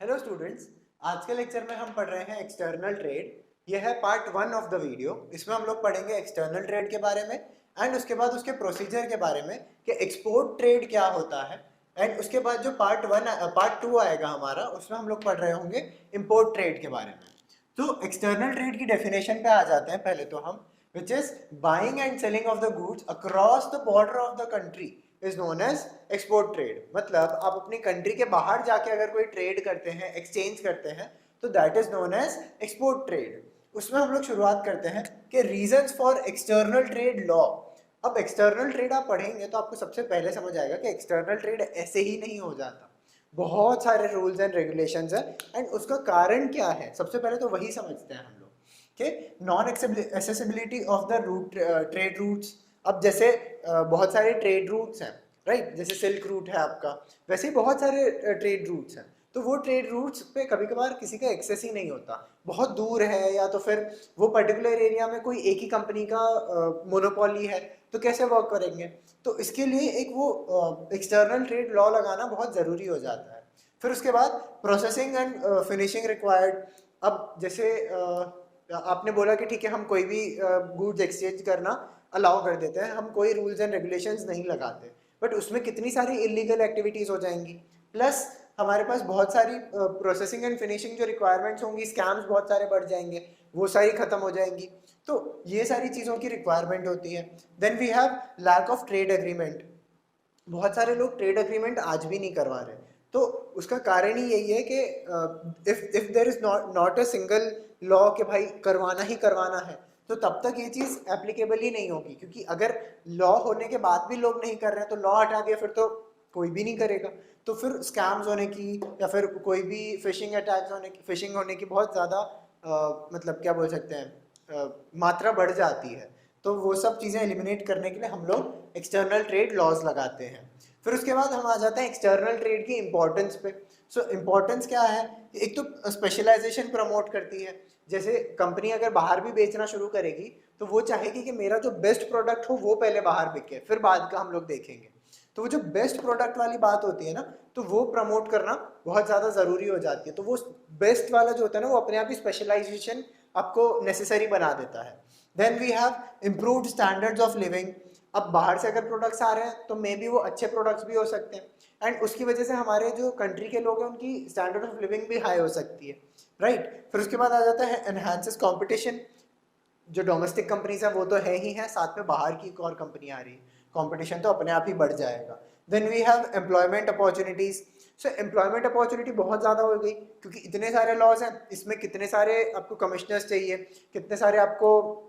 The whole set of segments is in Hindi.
Hello students. आज के लेक्चर में हम पढ़ रहे हैं एक्सटर्नल ट्रेड। यह है पार्ट 1 ऑफ द वीडियो। इसमें हम लोग पढ़ेंगे एक्सटर्नल ट्रेड के बारे में एंड उसके बाद उसके प्रोसीजर के बारे में कि एक्सपोर्ट ट्रेड क्या होता है। एंड उसके बाद जो पार्ट 2 आएगा हमारा, उसमें हम लोग पढ़ रहे होंगे इंपोर्ट ट्रेड के बारे में। तो एक्सटर्नल ट्रेड की डेफिनेशन पे आ जाते हैं पहले तो हम, which is buying and selling of the goods across the border of the country is known as export trade. मतलब आप अपनी कंट्री के बाहर जाके अगर कोई ट्रेड करते हैं, एक्सचेंज करते हैं, तो that is known as export trade. उसमें हम लोग शुरुआत करते हैं कि reasons for external trade law. अब एक्सटर्नल ट्रेड आप पढ़ेंगे तो आपको सबसे पहले समझ आएगा कि एक्सटर्नल ट्रेड ऐसे ही नहीं हो जाता, बहुत सारे रूल्स एंड रेगुलेशंस हैं। एंड उसका कारण क्या है, सबसे पहले तो वही समझते हैं हम लोग कि non accessibility of the route trade routes. अब जैसे बहुत सारे ट्रेड रूट्स हैं, राइट, जैसे सिल्क रूट है आपका, वैसे ही बहुत सारे ट्रेड रूट्स हैं। तो वो ट्रेड रूट्स पे कभी कभार किसी का एक्सेस ही नहीं होता, बहुत दूर है, या तो फिर वो पर्टिकुलर एरिया में कोई एक ही कंपनी का मोनोपोली है, तो कैसे वर्क करेंगे। तो इसके लिए एक वो एक्सटर्नल ट्रेड लॉ लगाना बहुत ज़रूरी हो जाता है। फिर उसके बाद प्रोसेसिंग एंड फिनिशिंग रिक्वायर्ड। अब जैसे आपने बोला कि ठीक है, हम कोई भी गुड्स एक्सचेंज करना अलाउ कर देते हैं, हम कोई रूल्स एंड रेगुलेशंस नहीं लगाते, बट उसमें कितनी सारी इलीगल एक्टिविटीज़ हो जाएंगी। प्लस हमारे पास बहुत सारी प्रोसेसिंग एंड फिनिशिंग जो रिक्वायरमेंट्स होंगी, स्कैम्स बहुत सारे बढ़ जाएंगे, वो सारी खत्म हो जाएंगी। तो ये सारी चीज़ों की रिक्वायरमेंट होती है। Then we have lack of trade agreement. बहुत सारे लोग ट्रेड एग्रीमेंट आज भी नहीं करवा रहे। तो उसका कारण ही यही है कि if there is not a single law कि भाई करवाना ही करवाना है, तो तब तक ये चीज़ एप्लीकेबल ही नहीं होगी। क्योंकि अगर लॉ होने के बाद भी लोग नहीं कर रहे हैं, तो लॉ हटा दिया फिर तो कोई भी नहीं करेगा। तो फिर स्कैम्स होने की या फिर कोई भी फिशिंग अटैक्स होने की, फिशिंग होने की बहुत ज़्यादा मतलब क्या बोल सकते हैं, मात्रा बढ़ जाती है। तो वो सब चीज़ें एलिमिनेट करने के लिए हम लोग एक्सटर्नल ट्रेड लॉज लगाते हैं। फिर उसके बाद हम आ जाते हैं एक्सटर्नल ट्रेड की इम्पोर्टेंस पे। सो इम्पोर्टेंस क्या है, एक तो स्पेशलाइजेशन प्रमोट करती है। जैसे कंपनी अगर बाहर भी बेचना शुरू करेगी, तो वो चाहेगी कि मेरा जो बेस्ट प्रोडक्ट हो वो पहले बाहर बिके, फिर बाद का हम लोग देखेंगे। तो वो जो बेस्ट प्रोडक्ट वाली बात होती है ना, तो वो प्रमोट करना बहुत ज़्यादा ज़रूरी हो जाती है। तो वो बेस्ट वाला जो होता है ना, वो अपने आप ही स्पेशलाइजेशन आपको नेसेसरी बना देता है। Then we have improved standards of living. अब बाहर से अगर प्रोडक्ट्स आ रहे हैं तो मे बी वो अच्छे प्रोडक्ट्स भी हो सकते हैं, एंड उसकी वजह से हमारे जो कंट्री के लोग हैं उनकी स्टैंडर्ड ऑफ लिविंग भी हाई हो सकती है, राइट। फिर उसके बाद आ जाता है एनहांसेस कंपटीशन। जो डोमेस्टिक कंपनीज हैं वो तो है ही हैं, साथ में बाहर की एक और कंपनी आ रही है, कंपटीशन तो अपने आप ही बढ़ जाएगा। Then we have employment opportunities. So employment opportunity बहुत ज़्यादा हो गई, क्योंकि इतने सारे लॉज हैं, इसमें कितने सारे आपको कमिश्नर्स चाहिए, कितने सारे आपको,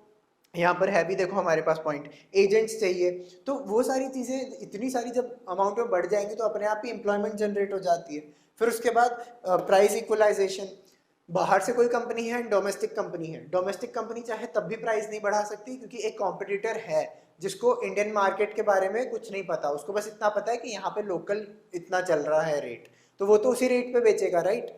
यहाँ पर है भी देखो हमारे पास पॉइंट, एजेंट्स चाहिए। तो वो सारी चीज़ें इतनी सारी जब अमाउंट में बढ़ जाएंगी तो अपने आप ही एम्प्लॉयमेंट जनरेट हो जाती है। फिर उसके बाद प्राइस इक्वलाइजेशन। बाहर से कोई कंपनी है, डोमेस्टिक कंपनी है, डोमेस्टिक कंपनी चाहे तब भी प्राइस नहीं बढ़ा सकती, क्योंकि एक कॉम्पिटिटर है जिसको इंडियन मार्केट के बारे में कुछ नहीं पता, उसको बस इतना पता है कि यहाँ पे लोकल इतना चल रहा है रेट, तो वो तो उसी रेट पे बेचेगा, राइट।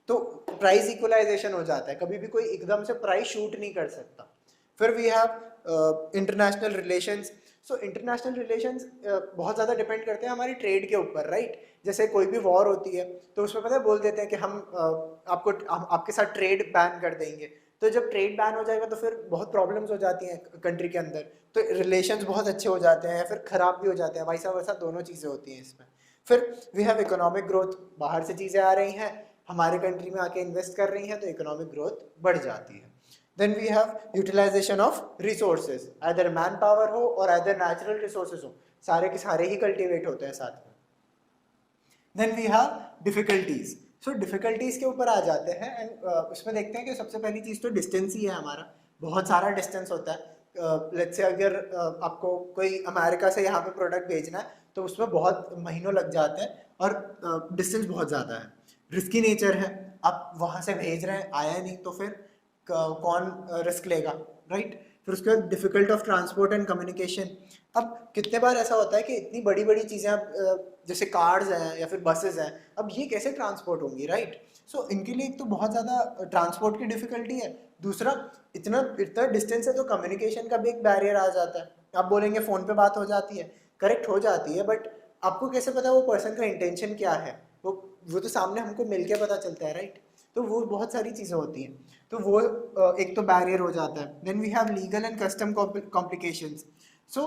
तो प्राइस इक्वलाइजेशन हो जाता है, कभी भी कोई एकदम से प्राइस शूट नहीं कर सकता। फिर we have international relations. So international relations बहुत ज़्यादा डिपेंड करते हैं हमारी ट्रेड के ऊपर, राइट। जैसे कोई भी वॉर होती है तो उसमें पता है बोल देते हैं कि हम आपके साथ ट्रेड बैन कर देंगे। तो जब ट्रेड बैन हो जाएगा तो फिर बहुत प्रॉब्लम्स हो जाती हैं कंट्री के अंदर, तो रिलेशंस बहुत अच्छे हो जाते हैं या फिर ख़राब भी हो जाते हैं, वैसा वैसा दोनों चीज़ें होती हैं इसमें। फिर वी हैव इकोनॉमिक ग्रोथ। बाहर से चीज़ें आ रही हैं, हमारे कंट्री में आके इन्वेस्ट कर रही हैं, तो इकोनॉमिक ग्रोथ बढ़ जाती है। Then we have utilization of resources, either manpower हो और आइदर नेचुरल रिसोर्सेज हो, सारे के सारे ही कल्टिवेट होते हैं साथ में। Then we have difficulties. So difficulties के ऊपर आ जाते हैं, एंड उसमें देखते हैं कि सबसे पहली चीज़ तो डिस्टेंस ही है हमारा, बहुत सारा डिस्टेंस होता है। लेट्स से अगर आपको कोई अमेरिका से यहाँ पे प्रोडक्ट भेजना है, तो उसमें बहुत महीनों लग जाते हैं, और डिस्टेंस बहुत ज़्यादा है, रिस्की नेचर है। आप वहाँ से भेज रहे हैं, आया नहीं, तो फिर कौन रिस्क लेगा, राइट। फिर उसके बाद difficult of transport and communication. अब कितने बार ऐसा होता है कि इतनी बड़ी बड़ी चीज़ें आप जैसे कार्स हैं या फिर बसेस हैं, अब ये कैसे ट्रांसपोर्ट होंगी, राइट। सो इनके लिए एक तो बहुत ज़्यादा ट्रांसपोर्ट की डिफिकल्टी है, दूसरा इतना इतना डिस्टेंस है तो कम्युनिकेशन का भी एक बैरियर आ जाता है। आप बोलेंगे फ़ोन पे बात हो जाती है, करेक्ट हो जाती है, बट आपको कैसे पता वो पर्सन का इंटेंशन क्या है, वो वो तो सामने हमको मिल के पता चलता है, राइट। तो वो बहुत सारी चीज़ें होती हैं, तो वो एक तो बैरियर हो जाता है। Then we have legal and custom complications. So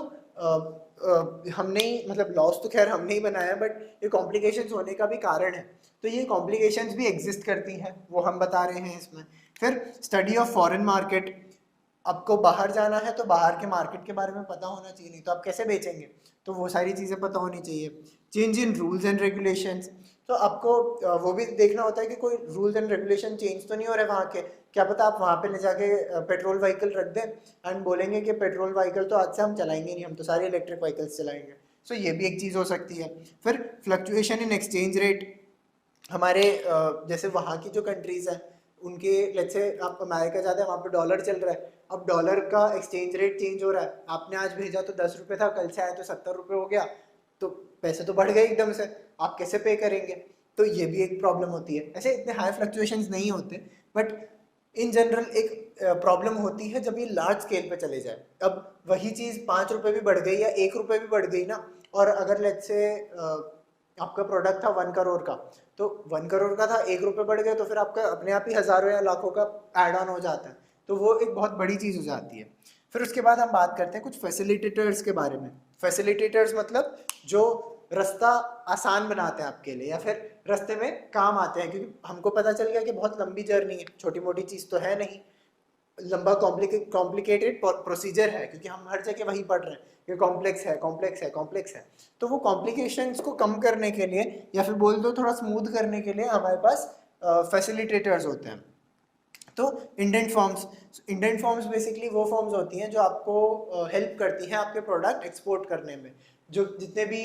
हमने ही मतलब लॉस तो खैर हमने ही बनाया, बट ये कॉम्प्लिकेशंस होने का भी कारण है। तो ये कॉम्प्लिकेशंस भी एग्जिस्ट करती हैं, वो हम बता रहे हैं इसमें। फिर स्टडी ऑफ फॉरेन मार्केट, आपको बाहर जाना है तो बाहर के मार्केट के बारे में पता होना चाहिए, नहीं तो आप कैसे बेचेंगे, तो वो सारी चीज़ें पता होनी चाहिए। Change in rules and regulations, तो आपको वो भी देखना होता है कि कोई रूल्स एंड रेगुलेशन चेंज तो नहीं हो रहे वहाँ के। क्या पता आप वहाँ पे ले जाके पेट्रोल व्हीकल रख दें एंड बोलेंगे कि पेट्रोल व्हीकल तो आज से हम चलाएंगे नहीं, हम तो सारे इलेक्ट्रिक व्हीकल्स चलाएंगे। सो ये भी एक चीज़ हो सकती है। फिर फ्लक्चुएशन इन एक्सचेंज रेट, हमारे जैसे वहाँ की जो कंट्रीज़ हैं उनके, लेट्स से आप अमेरिका जाते हैं, वहाँ पे डॉलर चल रहा है, अब डॉलर का एक्सचेंज रेट चेंज हो रहा है, आपने आज भेजा तो 10 रुपये था, कल से आया तो 70 रुपये हो गया, तो पैसे तो बढ़ गए एकदम से, आप कैसे पे करेंगे। तो ये भी एक प्रॉब्लम होती है। ऐसे इतने हाई फ्लक्चुएशंस नहीं होते, बट इन जनरल एक प्रॉब्लम होती है जब ये लार्ज स्केल पे चले जाए। अब वही चीज़ 5 रुपये भी बढ़ गई या 1 रुपये भी बढ़ गई ना, और अगर लेट्स से आपका प्रोडक्ट था 1 करोड़ का, तो 1 करोड़ का था, 1 रुपये बढ़ गए, तो फिर आपका अपने आप ही हज़ारों या लाखों का एड ऑन हो जाता है, तो वो एक बहुत बड़ी चीज़ हो जाती है। फिर उसके बाद हम बात करते हैं कुछ फैसिलिटेटर्स के बारे में। फैसिलिटेटर्स मतलब जो रास्ता आसान बनाते हैं आपके लिए, या फिर रास्ते में काम आते हैं, क्योंकि हमको पता चल गया कि बहुत लंबी जर्नी है, छोटी मोटी चीज़ तो है नहीं, लंबा कॉम्प्लिकेटेड प्रोसीजर है, क्योंकि हम हर जगह वही पढ़ रहे हैं कि कॉम्प्लेक्स है, कॉम्प्लेक्स है, कॉम्प्लेक्स है। तो वो कॉम्प्लिकेशंस को कम करने के लिए, या फिर बोल दो थोड़ा स्मूथ करने के लिए, हमारे पास फैसिलिटेटर्स होते हैं। तो इंडेंट फॉर्म्स बेसिकली वो फॉर्म्स होती हैं जो आपको हेल्प करती हैं आपके प्रोडक्ट एक्सपोर्ट करने में। जो जितने भी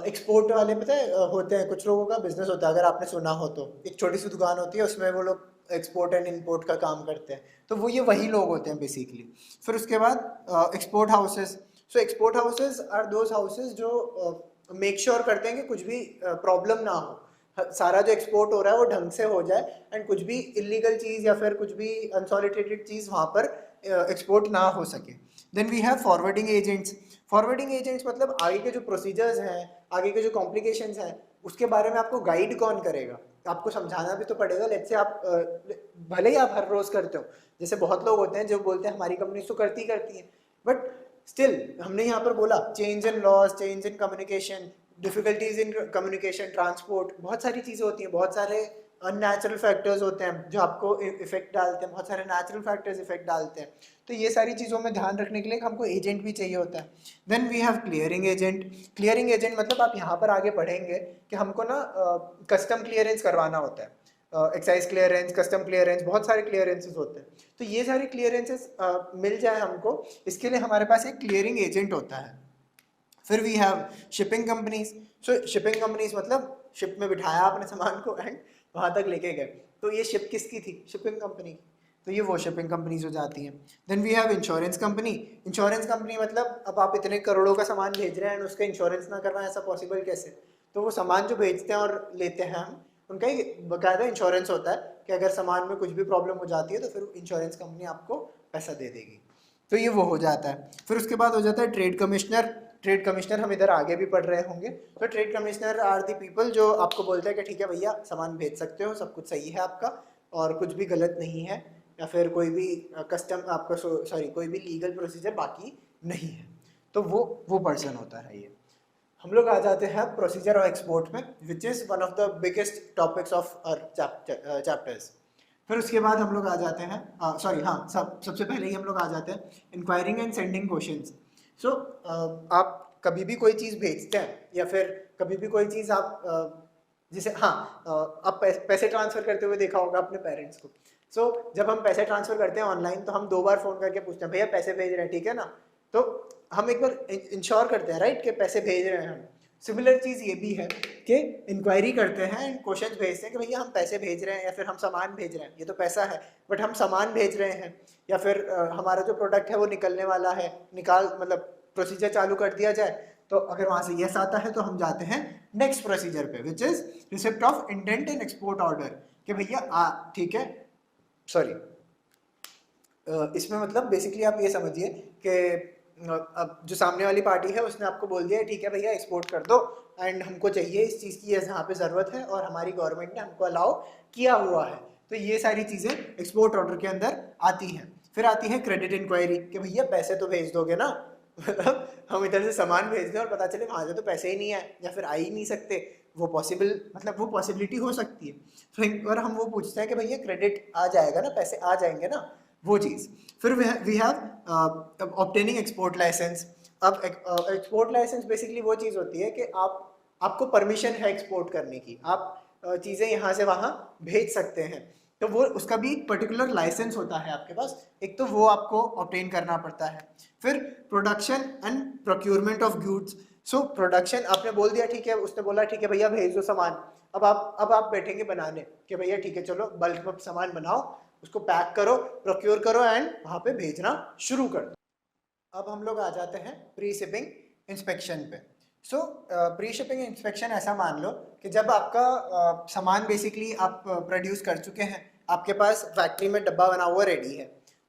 एक्सपोर्ट वाले पता है होते हैं, कुछ लोगों का बिजनेस होता है, अगर आपने सुना हो तो, एक छोटी सी दुकान होती है, उसमें वो लोग एक्सपोर्ट एंड इंपोर्ट का काम करते हैं, तो वो ये वही लोग होते हैं बेसिकली। फिर उसके बाद export houses. So export houses are those houses जो मेक श्योर करते हैं कि कुछ भी प्रॉब्लम ना हो, सारा जो एक्सपोर्ट हो रहा है वो ढंग से हो जाए, एंड कुछ भी इलीगल चीज़ या फिर कुछ भी अनसॉलिटेटेड चीज़ वहाँ पर एक्सपोर्ट ना हो सके। Then we have forwarding agents. Forwarding agents मतलब आगे के जो प्रोसीजर्स हैं, आगे के जो कॉम्प्लिकेशंस हैं, उसके बारे में आपको गाइड कौन करेगा, आपको समझाना भी तो पड़ेगा। लेट्स से आप भले ही आप हर रोज़ करते हो, जैसे बहुत लोग होते हैं जो बोलते हैं हमारी कंपनी तो करती है, बट स्टिल हमने यहाँ पर बोला change in laws, change in communication, difficulties in communication, transport, बहुत सारी चीज़ें होती हैं, बहुत सारे अननेचुरल फैक्टर्स होते हैं जो आपको इफेक्ट डालते हैं, बहुत सारे नेचुरल फैक्टर्स इफेक्ट डालते हैं। तो ये सारी चीज़ों में ध्यान रखने के लिए हमको एजेंट भी चाहिए होता है। Then we have clearing agent. Clearing agent मतलब आप यहाँ पर आगे पढ़ेंगे कि हमको ना कस्टम क्लियरेंस करवाना होता है, एक्साइज क्लियरेंस, कस्टम क्लियरेंस, बहुत सारे क्लियरेंसेस होते हैं। तो ये सारे क्लियरेंसेस मिल जाए हमको, इसके लिए हमारे पास एक क्लियरिंग एजेंट होता है। फिर we have shipping companies. So shipping companies मतलब शिप में बिठाया आपने सामान को एंड वहाँ तक लेके गए, तो ये शिप किसकी थी, शिपिंग कंपनी, तो ये वो शिपिंग कंपनीज हो जाती हैं। Then we have insurance company. Insurance company मतलब अब आप इतने करोड़ों का सामान भेज रहे हैं एंड उसका इंश्योरेंस ना करवाएं, ऐसा पॉसिबल कैसे। तो वो सामान जो भेजते हैं और लेते हैं हम, उनका ही बाकायदा इंश्योरेंस होता है कि अगर सामान में कुछ भी प्रॉब्लम हो जाती है तो फिर इंश्योरेंस कंपनी आपको पैसा दे देगी। तो ये वो हो जाता है। फिर उसके बाद हो जाता है ट्रेड कमिश्नर। ट्रेड कमिश्नर हम इधर आगे भी पढ़ रहे होंगे। तो trade commissioner are the people जो आपको बोलते हैं कि ठीक है भैया सामान भेज सकते हो, सब कुछ सही है आपका और कुछ भी गलत नहीं है, या फिर कोई भी कस्टम आपका सॉरी कोई भी लीगल प्रोसीजर बाकी नहीं है, तो वो पर्सन होता है ये। हम लोग आ जाते हैं प्रोसीजर ऑफ एक्सपोर्ट में, which is one of the biggest topics of our chapters. फिर उसके बाद हम लोग आ जाते हैं सबसे पहले ही हम लोग आ जाते हैं इंक्वायरिंग एंड सेंडिंग क्वेश्चंस। सो आप कभी भी कोई चीज़ भेजते हैं या फिर कभी भी कोई चीज़ आप जैसे आप पैसे ट्रांसफ़र करते हुए देखा होगा अपने पेरेंट्स को। सो जब हम पैसे ट्रांसफ़र करते हैं ऑनलाइन तो हम 2 बार फ़ोन करके पूछते हैं भैया पैसे भेज रहे हैं, ठीक है ना। तो हम एक बार इंश्योर करते हैं राइट कि पैसे भेज रहे हैं हम। सिमिलर चीज़ ये भी है कि इंक्वायरी करते हैं एंड क्वेश्चन भेजते हैं कि भैया हम पैसे भेज रहे हैं या फिर हम सामान भेज रहे हैं, ये तो पैसा है बट हम सामान भेज रहे हैं, या फिर हमारा जो प्रोडक्ट है वो निकलने वाला है, मतलब प्रोसीजर चालू कर दिया जाए। तो अगर वहाँ से यस आता है तो हम जाते हैं नेक्स्ट प्रोसीजर पे, which is receipt of indent and export order, कि भैया ठीक है सॉरी इसमें मतलब बेसिकली आप ये समझिए कि अब जो सामने वाली पार्टी है उसने आपको बोल दिया ठीक है भैया एक्सपोर्ट कर दो एंड हमको चाहिए इस चीज़ की यहाँ पे ज़रूरत है और हमारी गवर्नमेंट ने हमको अलाउ किया हुआ है। तो ये सारी चीज़ें एक्सपोर्ट ऑर्डर के अंदर आती हैं। फिर आती है क्रेडिट इंक्वायरी कि भैया पैसे तो भेज दोगे ना मतलब हम इधर से सामान भेज दें और पता चले वहाँ से तो पैसे ही नहीं आए या फिर आ ही नहीं सकते, वो पॉसिबल मतलब वो पॉसिबिलिटी हो सकती है। तो एक बार हम वो पूछते हैं कि भैया क्रेडिट आ जाएगा ना, पैसे आ जाएंगे ना, वो चीज़। फिर we have obtaining export license. अब एक्सपोर्ट लाइसेंस बेसिकली वो चीज़ होती है कि आपको परमिशन है एक्सपोर्ट करने की, आप चीज़ें यहाँ से वहाँ भेज सकते हैं। तो वो उसका भी एक पर्टिकुलर लाइसेंस होता है आपके पास, एक तो वो आपको ऑब्टेन करना पड़ता है। फिर production and procurement of goods. So production आपने बोल दिया ठीक है, उसने बोला ठीक है भैया भेज दो सामान। अब आप बैठेंगे बनाने कि भैया ठीक है चलो बल्क में सामान बनाओ, उसको पैक करो, प्रोक्योर करो एंड वहाँ पे भेजना शुरू कर दो। अब हम लोग आ जाते हैं प्री शिपिंग इंस्पेक्शन पे। सो प्री शिपिंग इंस्पेक्शन ऐसा मान लो कि जब आपका सामान बेसिकली आप प्रोड्यूस कर चुके हैं, आपके पास फैक्ट्री में डब्बा बना हुआ रेडी है,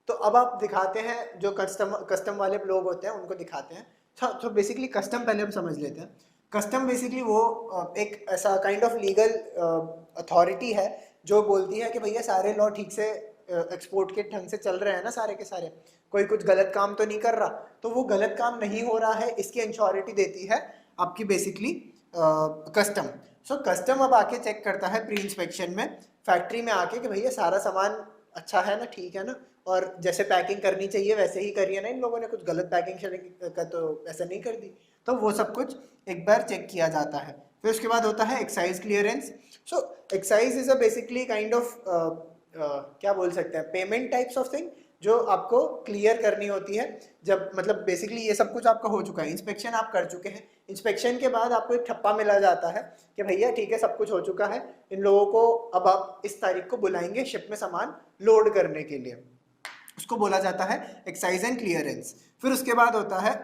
तो अब आप दिखाते हैं, जो कस्टम वाले लोग होते हैं उनको दिखाते हैं। तो बेसिकली कस्टम पहले हम समझ लेते हैं। कस्टम बेसिकली वो एक ऐसा काइंड ऑफ लीगल अथॉरिटी है जो बोलती है कि भैया सारे लॉ ठीक से एक्सपोर्ट के ढंग से चल रहे हैं ना, सारे के सारे, कोई कुछ गलत काम तो नहीं कर रहा। तो वो गलत काम नहीं हो रहा है इसकी इंश्योरिटी देती है आपकी बेसिकली कस्टम। सो कस्टम अब आके चेक करता है प्री इंस्पेक्शन में फैक्ट्री में आके कि भैया सारा सामान अच्छा है ना, ठीक है ना, और जैसे पैकिंग करनी चाहिए वैसे ही करी है ना, इन लोगों ने कुछ गलत पैकिंग का तो ऐसा नहीं कर दी। तो वो सब कुछ एक बार चेक किया जाता है। फिर उसके बाद होता है excise clearance. So excise is a basically kind of क्या बोल सकते हैं, पेमेंट टाइप्स ऑफ थिंग जो आपको क्लियर करनी होती है। जब मतलब बेसिकली ये सब कुछ आपका हो चुका है, इंस्पेक्शन आप कर चुके हैं, इंस्पेक्शन के बाद आपको एक ठप्पा मिला जाता है कि भैया ठीक है सब कुछ हो चुका है, इन लोगों को अब आप इस तारीख को बुलाएंगे शिप में सामान लोड करने के लिए। उसको बोला जाता है एक्साइज एंड क्लियरेंस। फिर उसके बाद होता है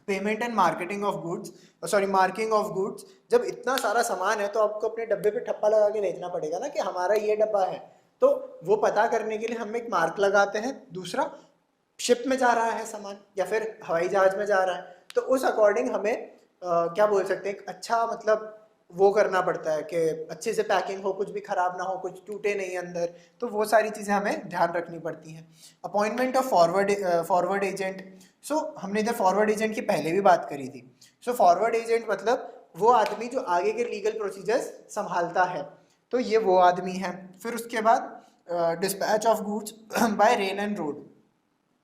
payment and marketing of goods, sorry marking of goods. जब इतना सारा सामान है तो आपको अपने डब्बे पे ठप्पा लगा के भेजना पड़ेगा ना कि हमारा ये डब्बा है। तो वो पता करने के लिए हम एक मार्क लगाते हैं। दूसरा, शिप में जा रहा है सामान या फिर हवाई जहाज में जा रहा है, तो उस अकॉर्डिंग हमें क्या बोल सकते हैं, एक अच्छा मतलब वो करना पड़ता है कि अच्छे से पैकिंग हो, कुछ भी खराब ना हो, कुछ टूटे नहीं अंदर। तो वो सारी चीज़ें हमें ध्यान रखनी पड़ती हैं। Appointment of forward agent. So हमने इधर फॉरवर्ड एजेंट की पहले भी बात करी थी। सो फॉरवर्ड एजेंट मतलब वो आदमी जो आगे के लीगल प्रोसीजर्स संभालता है, तो ये वो आदमी है। फिर उसके बाद dispatch of goods by rail and road.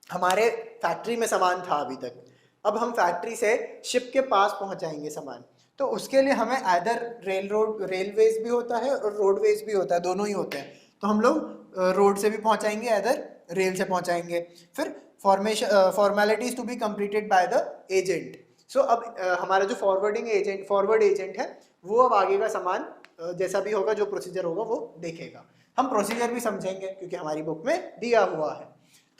हमारे फैक्ट्री में सामान था अभी तक, अब हम फैक्ट्री से शिप के पास पहुंचाएंगे सामान, तो उसके लिए हमें आइदर रेलवेज भी होता है और रोडवेज भी होता है, दोनों ही होते हैं। तो हम लोग रोड से भी पहुंचाएंगे, आइदर रेल से पहुंचाएंगे। फिर formalities to be completed by the agent. So अब हमारा जो फॉरवर्ड एजेंट है वो अब आगे का सामान जैसा भी होगा, जो प्रोसीजर होगा वो देखेगा। हम प्रोसीजर भी समझेंगे क्योंकि हमारी बुक में दिया हुआ है।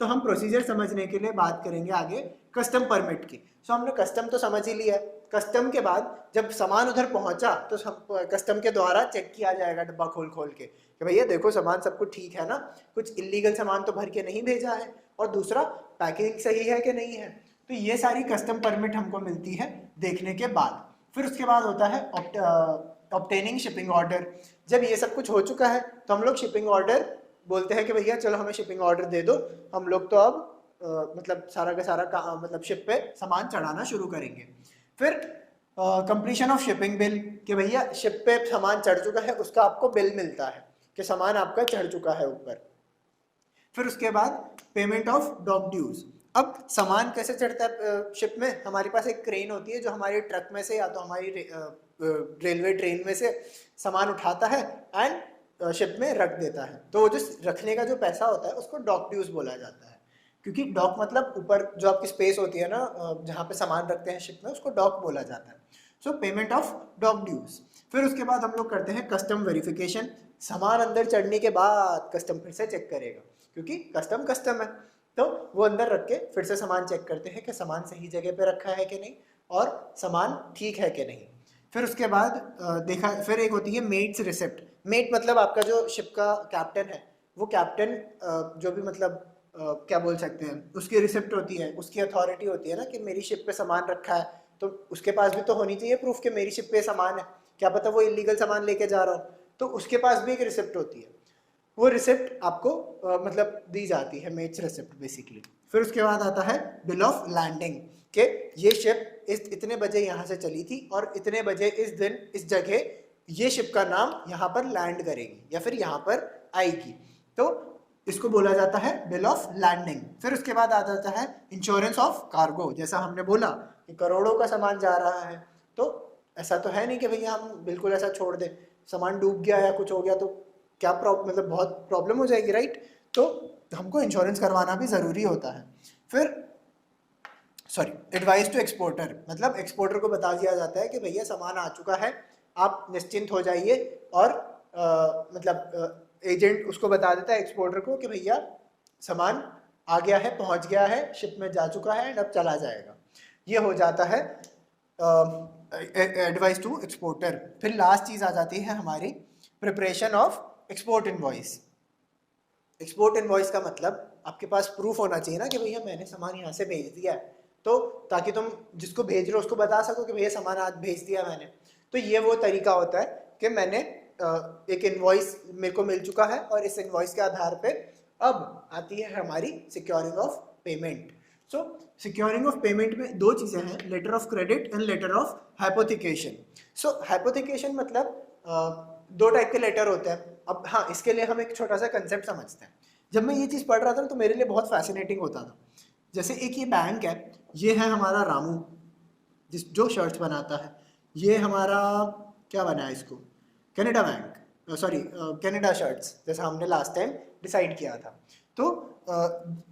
तो हम प्रोसीजर समझने के लिए बात करेंगे आगे कस्टम परमिट की। सो हमने कस्टम तो समझ ही लिया। कस्टम के बाद जब सामान उधर पहुंचा तो कस्टम के द्वारा चेक किया जाएगा डब्बा खोल खोल के कि भैया देखो सामान सब कुछ ठीक है ना, कुछ इलीगल सामान तो भर के नहीं भेजा है, और दूसरा पैकिंग सही है कि नहीं है। तो ये सारी कस्टम परमिट हमको मिलती है देखने के बाद। फिर उसके बाद होता है ऑब्टेनिंग शिपिंग ऑर्डर। जब ये सब कुछ हो चुका है तो हम लोग शिपिंग ऑर्डर बोलते हैं कि भैया चलो हमें शिपिंग ऑर्डर दे दो, हम लोग तो अब मतलब सारा का सारा मतलब शिप पे सामान चढ़ाना शुरू करेंगे। फिर कंप्लीशन ऑफ शिपिंग बिल कि भैया शिप पे सामान चढ़ चुका है, उसका आपको बिल मिलता है कि सामान आपका चढ़ चुका है ऊपर। फिर उसके बाद पेमेंट ऑफ डॉक ड्यूज। अब सामान कैसे चढ़ता है शिप में, हमारे पास एक क्रेन होती है जो हमारे ट्रक में से या तो हमारी रेलवे ट्रेन में से सामान उठाता है एंड शिप में रख देता है। तो वो जो रखने का जो पैसा होता है उसको डॉक ड्यूज बोला जाता है, क्योंकि डॉक मतलब ऊपर जो आपकी स्पेस होती है ना जहाँ पे सामान रखते हैं शिप में, उसको डॉक बोला जाता है। So payment of dock dues. फिर उसके बाद हम लोग करते हैं कस्टम वेरिफिकेशन। सामान अंदर चढ़ने के बाद कस्टम फिर से चेक करेगा, क्योंकि कस्टम है, तो वो अंदर रख के फिर से सामान चेक करते हैं कि सामान सही जगह पे रखा है कि नहीं और सामान ठीक है कि नहीं। फिर उसके बाद देखा, फिर एक होती है मेट्स रिसिप्ट। मेट मतलब आपका जो शिप का कैप्टन है, वो कैप्टन जो भी मतलब क्या बोल सकते हैं, उसकी रिसिप्ट होती है, उसकी अथॉरिटी होती है ना कि मेरी शिप पे सामान रखा है, तो उसके पास भी तो होनी चाहिए प्रूफ कि मेरी शिप पे सामान है, क्या पता वो इलीगल सामान लेके जा रहा हो, तो उसके पास भी एक रिसिप्ट होती है। वो रिसिप्ट आपको मतलब दी जाती है, मेच रिसिप्ट बेसिकली। फिर उसके बाद आता है बिल ऑफ लैंडिंग, कि ये शिप इतने बजे यहाँ से चली थी और इतने बजे इस दिन इस जगह ये शिप का नाम यहाँ पर लैंड करेगी या फिर यहाँ पर आएगी, तो इसको बोला जाता है बिल ऑफ लैंडिंग। फिर उसके बाद आ जाता है इंश्योरेंस ऑफ कार्गो। जैसा हमने बोला कि करोड़ों का सामान जा रहा है, तो ऐसा तो है नहीं कि भैया हम बिल्कुल ऐसा छोड़ दें, सामान डूब गया या कुछ हो गया तो क्या मतलब बहुत प्रॉब्लम हो जाएगी, राइट। तो हमको इंश्योरेंस करवाना भी ज़रूरी होता है। फिर एडवाइस टू एक्सपोर्टर, मतलब एक्सपोर्टर को बता दिया जाता है कि भैया सामान आ चुका है, आप निश्चिंत हो जाइए, और मतलब एजेंट उसको बता देता है एक्सपोर्टर को कि भैया सामान आ गया है, पहुंच गया है, शिप में जा चुका है, अब चला जाएगा। ये हो जाता है एडवाइस टू एक्सपोर्टर। फिर लास्ट चीज़ आ जाती है हमारी preparation of export invoice. Export invoice का मतलब आपके पास प्रूफ होना चाहिए ना कि भैया मैंने सामान यहाँ से भेज दिया है, तो ताकि तुम जिसको भेज रहे हो उसको बता सको कि भैया सामान आज भेज दिया मैंने। तो ये वो तरीका होता है कि मैंने एक इनवॉइस मेरे को मिल चुका है और इस इनवॉइस के आधार पे अब आती है हमारी securing of payment. So securing of payment में दो चीज़ें हैं, letter of credit and letter of hypothecation. So hypothecation मतलब दो टाइप के लेटर होते हैं। अब हाँ, इसके लिए हम एक छोटा सा कंसेप्ट समझते हैं। जब मैं ये चीज़ पढ़ रहा था तो मेरे लिए बहुत फैसिनेटिंग होता था। जैसे एक ये बैंक है, ये है हमारा रामू जो शर्ट्स बनाता है, ये हमारा क्या बना है इसको, Canada bank, sorry Canada shirts, जैसा हमने लास्ट टाइम डिसाइड किया था। तो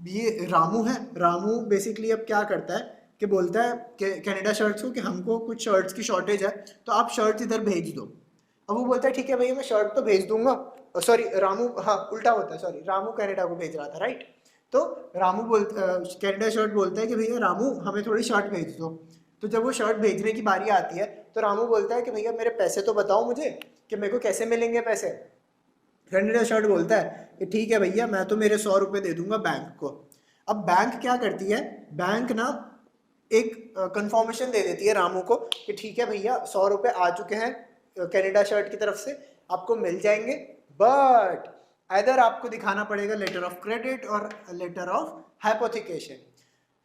ये रामू है, रामू बेसिकली अब क्या करता है कि बोलता है कि कनाडा शर्ट्स को कि हमको कुछ शर्ट्स की शॉर्टेज है, तो आप शर्ट्स इधर भेज दो। अब वो बोलता है ठीक है भैया मैं शर्ट तो भेज दूंगा, सॉरी रामू, हाँ उल्टा होता है, सॉरी रामू कनाडा को भेज रहा था, राइट। तो रामू कनाडा शर्ट बोलता है कि भैया रामू हमें थोड़ी शर्ट भेज दो। तो जब वो शर्ट भेजने की बारी आती है तो रामू बोलता है कि भैया मेरे पैसे तो बताओ मुझे कि मेरे को कैसे मिलेंगे पैसे। कनाडा शर्ट बोलता है कि ठीक है भैया मैं तो मेरे 100 रुपये दे दूंगा बैंक को। अब बैंक क्या करती है, बैंक ना एक कंफर्मेशन दे देती है रामू को कि ठीक है भैया 100 रुपये आ चुके हैं कनाडा शर्ट की तरफ से, आपको मिल जाएंगे, बट इधर आपको दिखाना पड़ेगा लेटर ऑफ क्रेडिट और letter of hypothecation.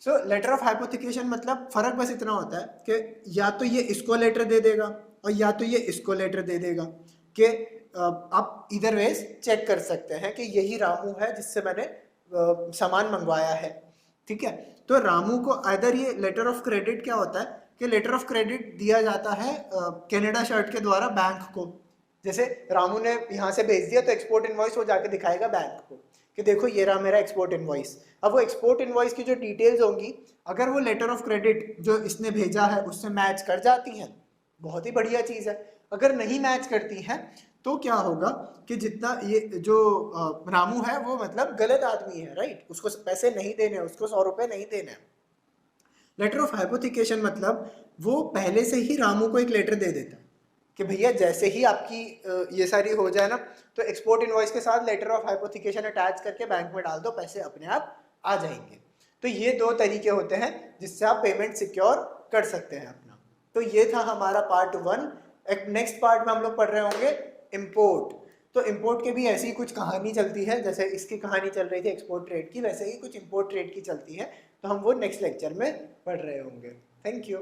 So letter of hypothecation मतलब फर्क बस इतना होता है कि या तो ये इसको लेटर दे देगा और या तो ये इसको लेटर दे देगा, कि आप इधर वेज चेक कर सकते हैं कि यही रामू है जिससे मैंने सामान मंगवाया है, ठीक है। तो रामू को इधर ये लेटर ऑफ क्रेडिट क्या होता है कि लेटर ऑफ क्रेडिट दिया जाता है कनाडा शर्ट के द्वारा बैंक को। जैसे रामू ने यहाँ से भेज दिया तो एक्सपोर्ट इनवॉइस वो जाके दिखाएगा बैंक को कि देखो ये रहा मेरा एक्सपोर्ट इनवॉइस। अब वो एक्सपोर्ट इनवॉइस की जो डिटेल्स होंगी, अगर वो लेटर ऑफ क्रेडिट जो इसने भेजा है उससे मैच कर जाती हैं, बहुत ही बढ़िया चीज़ है। अगर नहीं मैच करती हैं तो क्या होगा कि जितना ये जो रामू है वो मतलब गलत आदमी है, राइट, उसको पैसे नहीं देने, उसको 100 रुपये नहीं देने। लेटर ऑफ हाइपोथिकेशन मतलब वो पहले से ही रामू को एक लेटर दे देता है कि भैया जैसे ही आपकी ये सारी हो जाए ना तो एक्सपोर्ट इनवॉइस के साथ लेटर ऑफ हाइपोथिकेशन अटैच करके बैंक में डाल दो, पैसे अपने आप आ जाएंगे। तो ये दो तरीके होते हैं जिससे आप पेमेंट सिक्योर कर सकते हैं अपना। तो ये था हमारा पार्ट 1। एक नेक्स्ट पार्ट में हम लोग पढ़ रहे होंगे इम्पोर्ट। तो इम्पोर्ट के भी ऐसी ही कुछ कहानी चलती है, जैसे इसकी कहानी चल रही थी एक्सपोर्ट ट्रेड की, वैसे ही कुछ इम्पोर्ट ट्रेड की चलती है। तो हम वो नेक्स्ट लेक्चर में पढ़ रहे होंगे। Thank you.